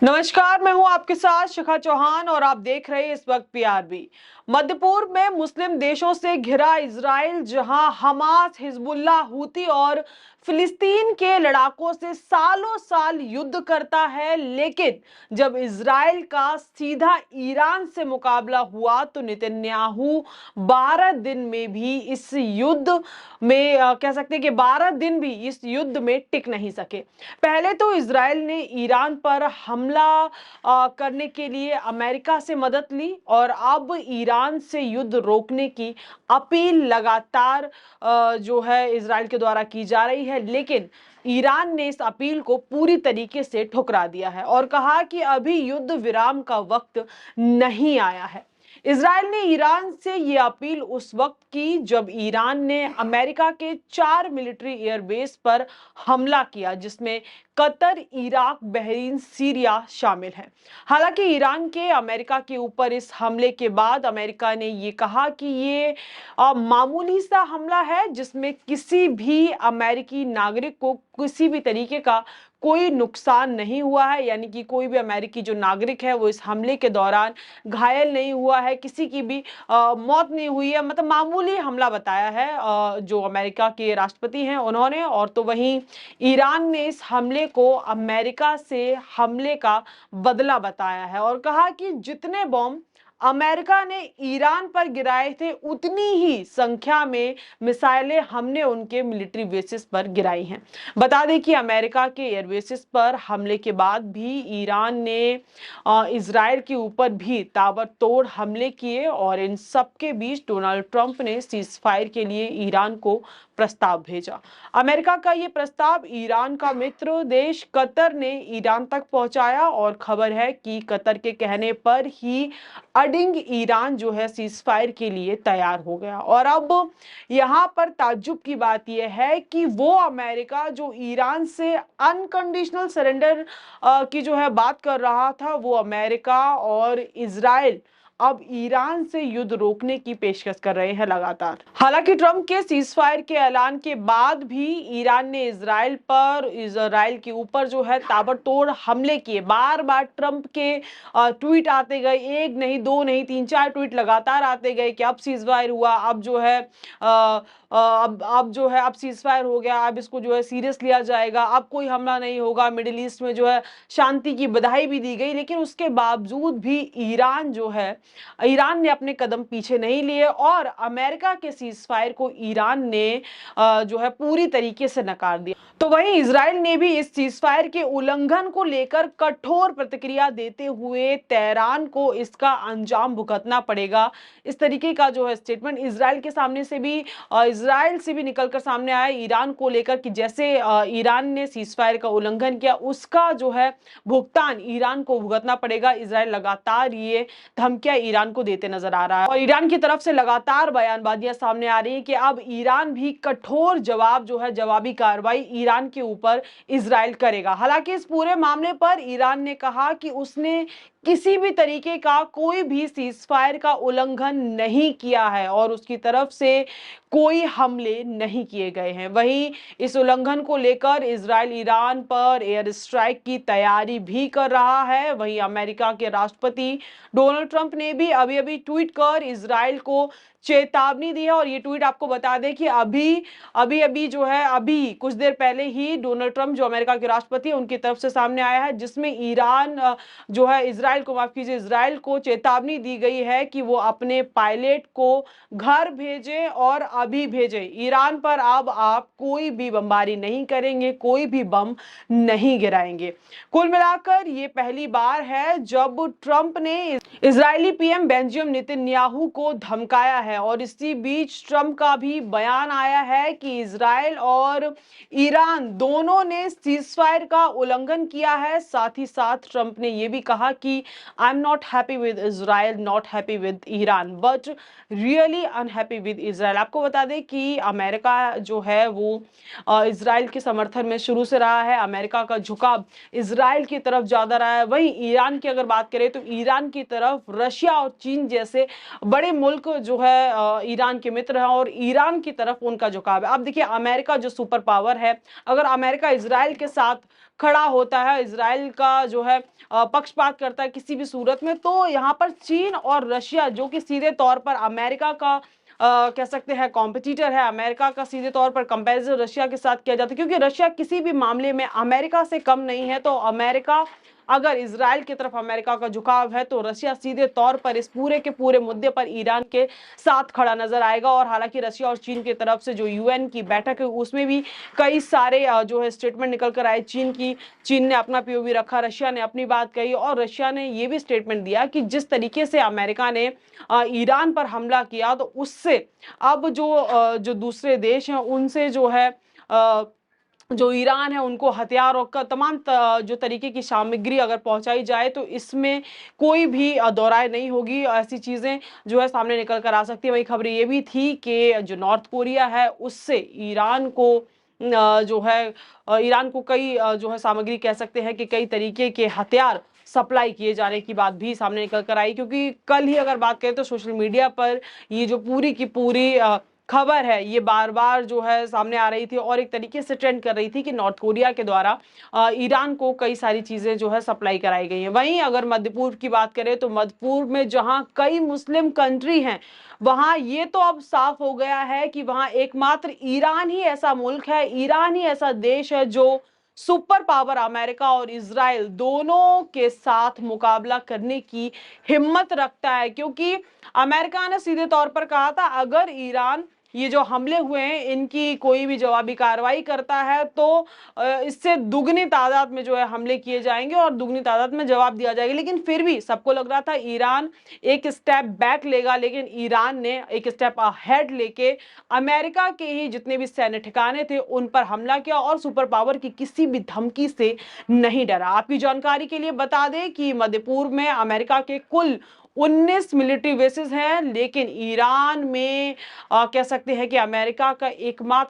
नमस्कार, मैं हूं आपके साथ शिखा चौहान और आप देख रहे हैं इस वक्त पीआरबी। मध्य पूर्व में मुस्लिम देशों से घिरा इजराइल जहां हमास, हिजबुल्लाह, हूती और फिलिस्तीन के लड़ाकों से सालों साल युद्ध करता है, लेकिन जब इजराइल का सीधा ईरान से मुकाबला हुआ तो नेतन्याहू 12 दिन में भी इस युद्ध में कह सकते हैं कि 12 दिन भी इस युद्ध में टिक नहीं सके। पहले तो इजराइल ने ईरान पर हमला करने के लिए अमेरिका से मदद ली और अब ईरान से युद्ध रोकने की अपील लगातार जो है इजराइल के द्वारा की जा रही है, लेकिन ईरान ने इस अपील को पूरी तरीके से ठुकरा दिया है और कहा कि अभी युद्ध विराम का वक्त नहीं आया है। इजराइल ने ईरान से ये अपील उस वक्त की जब ईरान ने अमेरिका के 4 मिलिट्री एयरबेस पर हमला किया, जिसमें कतर, इराक, बहरीन, सीरिया शामिल है। हालांकि ईरान के अमेरिका के ऊपर इस हमले के बाद अमेरिका ने ये कहा कि ये मामूली सा हमला है जिसमें किसी भी अमेरिकी नागरिक को किसी भी तरीके का कोई नुकसान नहीं हुआ है, यानी कि कोई भी अमेरिकी जो नागरिक है वो इस हमले के दौरान घायल नहीं हुआ है, किसी की भी मौत नहीं हुई है। मतलब मामूली हमला बताया है जो अमेरिका के राष्ट्रपति हैं उन्होंने। और तो वहीं ईरान ने इस हमले को अमेरिका से हमले का बदला बताया है और कहा कि जितने बॉम्ब अमेरिका ने ईरान पर गिराए थे उतनी ही संख्या में मिसाइलें हमने उनके मिलिट्री बेसिस पर गिराई हैं। बता दें कि अमेरिका के एयरबेसिस पर हमले के बाद भी ईरान ने इजराइल के ऊपर भी ताबड़तोड़ हमले किए और इन सब के बीच डोनाल्ड ट्रंप ने सीज फायर के लिए ईरान को प्रस्ताव भेजा। अमेरिका का ये प्रस्ताव ईरान का मित्र देश कतर ने ईरान तक पहुंचाया और खबर है कि कतर के कहने पर ही अडिंग ईरान जो है सीज फायर के लिए तैयार हो गया। और अब यहाँ पर ताज्जुब की बात यह है कि वो अमेरिका जो ईरान से अनकंडीशनल सरेंडर की जो है बात कर रहा था, वो अमेरिका और इजराइल अब ईरान से युद्ध रोकने की पेशकश कर रहे हैं लगातार। हालांकि ट्रंप के सीज फायर के ऐलान के बाद भी ईरान ने इजराइल के ऊपर जो है ताबड़तोड़ हमले किए। बार बार ट्रंप के ट्वीट आते गए, एक नहीं, दो नहीं, 3-4 ट्वीट लगातार आते गए कि अब सीज फायर हुआ, अब जो है अब सीज फायर हो गया, अब इसको जो है सीरियस लिया जाएगा, अब कोई हमला नहीं होगा, मिडिल ईस्ट में जो है शांति की बधाई भी दी गई। लेकिन उसके बावजूद भी ईरान ने अपने कदम पीछे नहीं लिए और अमेरिका के सीज फायर को ईरान ने जो है पूरी तरीके से नकार दिया। तो वहीं इजराइल ने भी इस सीज फायर के उल्लंघन को लेकर कठोर प्रतिक्रिया देते हुए तेहरान को इसका अंजाम भुगतना पड़ेगा, इस तरीके का जो है स्टेटमेंट इजराइल से भी निकलकर सामने आया ईरान को लेकर कि जैसे ईरान ने सीज फायर का उल्लंघन किया उसका जो है भुगतान ईरान को भुगतना पड़ेगा। इजराइल लगातार ये धमकियां ईरान को देते नजर आ रहा है और ईरान की तरफ से लगातार बयानबाजियां सामने आ रही है कि अब ईरान भी कठोर जवाबी कार्रवाई ईरान के ऊपर इजराइल करेगा। हालांकि इस पूरे मामले पर ईरान ने कहा कि उसने किसी भी तरीके का कोई भी सीज फायर का उल्लंघन नहीं किया है और उसकी तरफ से कोई हमले नहीं किए गए हैं। वहीं इस उल्लंघन को लेकर इजराइल ईरान पर एयर स्ट्राइक की तैयारी भी कर रहा है। वहीं अमेरिका के राष्ट्रपति डोनाल्ड ट्रंप ने भी अभी ट्वीट कर इजराइल को चेतावनी दी है और ये ट्वीट आपको बता दें कि अभी कुछ देर पहले ही डोनाल्ड ट्रंप जो अमेरिका के राष्ट्रपति हैं उनकी तरफ से सामने आया है, जिसमें इजराइल को चेतावनी दी गई है कि वो अपने पायलट को घर भेजे और अभी भेजे। ईरान पर अब आप कोई भी बमबारी नहीं करेंगे, कोई भी बम नहीं गिराएंगे। कुल मिलाकर ये पहली बार है जब ट्रंप ने इजरायली पीएम बेंजामिन नेतन्याहू को धमकाया है और इसी बीच ट्रंप का भी बयान आया है कि इजराइल और ईरान दोनों ने सीज फायर का उल्लंघन किया है। साथ ही साथ ट्रंप ने यह भी कहा कि I am not happy with Israel, not happy with Iran, but really unhappy with Israel. आपको बता दें कि अमेरिका जो है वो इजराइल के समर्थन में शुरू से रहा है। अमेरिका का झुकाव इजराइल की तरफ ज्यादा रहा है। वहीं ईरान की अगर बात करें तो ईरान की तरफ रशिया और चीन जैसे बड़े मुल्क जो है ईरान के मित्र हैं और ईरान की तरफ उनका झुकाव है। अब देखिए, अमेरिका जो सुपर पावर है, अगर अमेरिका इजराइल के साथ खड़ा होता है, इजराइल का जो है पक्षपात करता है किसी भी सूरत में, तो यहाँ पर चीन और रशिया जो कि सीधे तौर पर अमेरिका का कह सकते हैं कॉम्पिटिटर है, अमेरिका का सीधे तौर पर कंपैरिजन रशिया के साथ किया जाता है, क्योंकि रशिया किसी भी मामले में अमेरिका से कम नहीं है। तो अमेरिका, अगर इजराइल की तरफ अमेरिका का झुकाव है तो रशिया सीधे तौर पर इस पूरे के पूरे मुद्दे पर ईरान के साथ खड़ा नजर आएगा। और हालांकि रशिया और चीन की तरफ से जो यूएन की बैठक है उसमें भी कई सारे जो है स्टेटमेंट निकल कर आए। चीन ने अपना पीओवी रखा, रशिया ने अपनी बात कही, और रशिया ने यह भी स्टेटमेंट दिया कि जिस तरीके से अमेरिका ने ईरान पर हमला किया, तो उससे अब जो दूसरे देश हैं उनसे जो है जो ईरान है उनको हथियार और तमाम जो तरीके की सामग्री अगर पहुंचाई जाए तो इसमें कोई भी दोराय नहीं होगी। ऐसी चीजें जो है सामने निकल कर आ सकती है। वही खबर ये भी थी कि जो नॉर्थ कोरिया है उससे ईरान को जो है ईरान को कई जो है सामग्री कह सकते हैं कि कई तरीके के हथियार सप्लाई किए जाने की बात भी सामने निकल कर आई। क्योंकि कल ही अगर बात करें तो सोशल मीडिया पर ये जो पूरी की पूरी खबर है ये बार बार जो है सामने आ रही थी और एक तरीके से ट्रेंड कर रही थी कि नॉर्थ कोरिया के द्वारा ईरान को कई सारी चीजें जो है सप्लाई कराई गई हैं। वहीं अगर मध्य पूर्व की बात करें तो मध्य पूर्व में जहां कई मुस्लिम कंट्री हैं, वहां ये तो अब साफ हो गया है कि वहां एकमात्र ईरान ही ऐसा मुल्क है, ईरान ही ऐसा देश है जो सुपर पावर अमेरिका और इजराइल दोनों के साथ मुकाबला करने की हिम्मत रखता है। क्योंकि अमेरिका ने सीधे तौर पर कहा था अगर ईरान ये जो हमले हुए हैं इनकी कोई भी जवाबी कार्रवाई करता है तो इससे दुगनी तादाद में जो है हमले किए जाएंगे और दुगनी तादाद में जवाब दिया जाएगा। लेकिन फिर भी सबको लग रहा था ईरान एक स्टेप बैक लेगा, लेकिन ईरान ने एक स्टेप अहेड लेके अमेरिका के ही जितने भी सैन्य ठिकाने थे उन पर हमला किया और सुपर पावर की किसी भी धमकी से नहीं डरा। आपकी जानकारी के लिए बता दें कि मध्य पूर्व में अमेरिका के कुल 19 मिलिट्री बेसेस हैं, लेकिन ईरान में कह सकते हैं कि अमेरिका का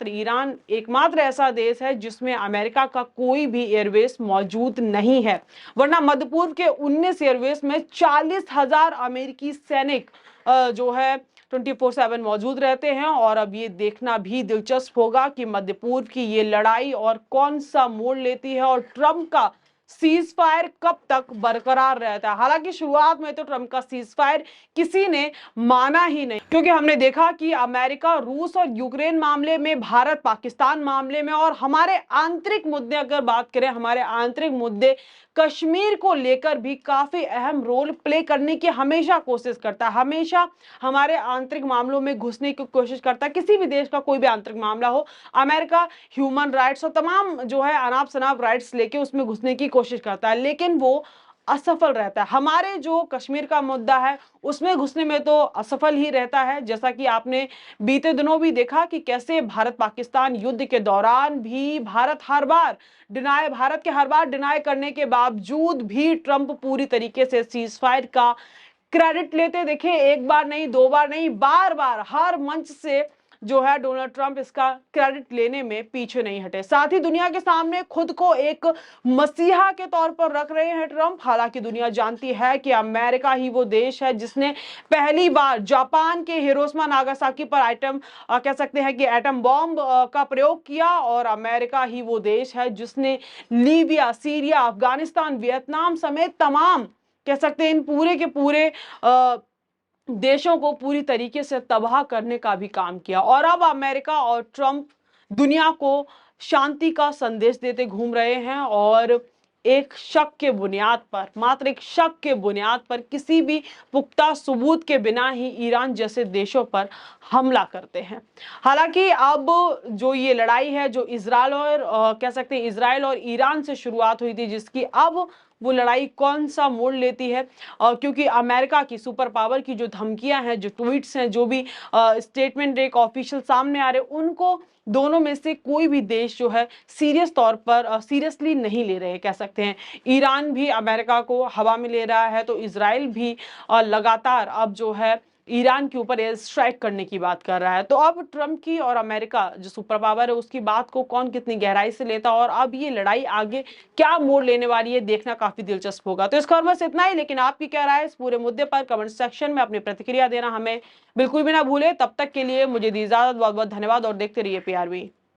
ईरान एकमात्र ऐसा देश है जिसमें अमेरिका का कोई भी एयरबेस मौजूद नहीं है। वरना मध्य पूर्व के 19 एयरबेस में 40,000 अमेरिकी सैनिक जो है 24/7 मौजूद रहते हैं। और अब ये देखना भी दिलचस्प होगा कि मध्य पूर्व की ये लड़ाई और कौन सा मोड़ लेती है और ट्रंप का सीज फायर कब तक बरकरार रहता है। हालांकि शुरुआत में तो ट्रंप का सीज फायर किसी ने माना ही नहीं, क्योंकि हमने देखा कि अमेरिका रूस और यूक्रेन मामले में, भारत पाकिस्तान मामले में और हमारे आंतरिक मुद्दे अगर बात करें, हमारे आंतरिक मुद्दे कश्मीर को लेकर भी काफी अहम रोल प्ले करने की हमेशा कोशिश करता है, हमेशा हमारे आंतरिक मामलों में घुसने की कोशिश करता है। किसी भी देश का कोई भी आंतरिक मामला हो, अमेरिका ह्यूमन राइट्स और तमाम जो है अनाप शनाप राइट्स लेके उसमें घुसने की कोशिश करता है, लेकिन वो असफल रहता है। हमारे जो कश्मीर का मुद्दा है उसमें घुसने में तो असफल ही रहता है। जैसा कि आपने बीते दिनों भी देखा कि कैसे भारत पाकिस्तान युद्ध के दौरान भी भारत के हर बार डिनाई करने के बावजूद भी ट्रंप पूरी तरीके से सीज फायर का क्रेडिट लेते देखे। एक बार नहीं, दो बार नहीं, बार बार हर मंच से जो है डोनाल्ड ट्रंप इसका क्रेडिट लेने में पीछे नहीं हटे। साथ ही दुनिया के सामने खुद को एक मसीहा के तौर पर रख रहे हैं ट्रंप। हालांकि दुनिया जानती है कि अमेरिका ही वो देश है जिसने पहली बार जापान के हिरोशिमा नागासाकी पर कह सकते हैं कि एटम बॉम्ब का प्रयोग किया, और अमेरिका ही वो देश है जिसने लीबिया, सीरिया, अफगानिस्तान, वियतनाम समेत तमाम कह सकते हैं इन पूरे के पूरे देशों को पूरी तरीके से तबाह करने का भी काम किया। और अब अमेरिका और ट्रंप दुनिया को शांति का संदेश देते घूम रहे हैं और एक शक के बुनियाद पर, मात्र एक शक के बुनियाद पर, किसी भी पुख्ता सबूत के बिना ही ईरान जैसे देशों पर हमला करते हैं। हालांकि अब जो ये लड़ाई है जो इजराइल और कह सकते हैं इजराइल और ईरान से शुरुआत हुई थी, जिसकी अब वो लड़ाई कौन सा मोड़ लेती है, क्योंकि अमेरिका की सुपर पावर की जो धमकियां हैं, जो ट्वीट्स हैं, जो भी स्टेटमेंट एक ऑफिशियल सामने आ रहे, उनको दोनों में से कोई भी देश जो है सीरियस तौर पर सीरियसली नहीं ले रहे कह सकते हैं। ईरान भी अमेरिका को हवा में ले रहा है, तो इजराइल भी लगातार अब जो है ईरान के ऊपर एयर स्ट्राइक करने की बात कर रहा है। तो अब ट्रंप की और अमेरिका जो सुपर पावर है उसकी बात को कौन कितनी गहराई से लेता और अब ये लड़ाई आगे क्या मोड़ लेने वाली है, देखना काफी दिलचस्प होगा। तो इस खबर में से इतना ही, लेकिन आपकी क्या राय है इस पूरे मुद्दे पर कमेंट सेक्शन में अपनी प्रतिक्रिया देना हमें बिल्कुल भी ना भूले। तब तक के लिए मुझे दी इजाजत, बहुत बहुत धन्यवाद और देखते रहिए PRB।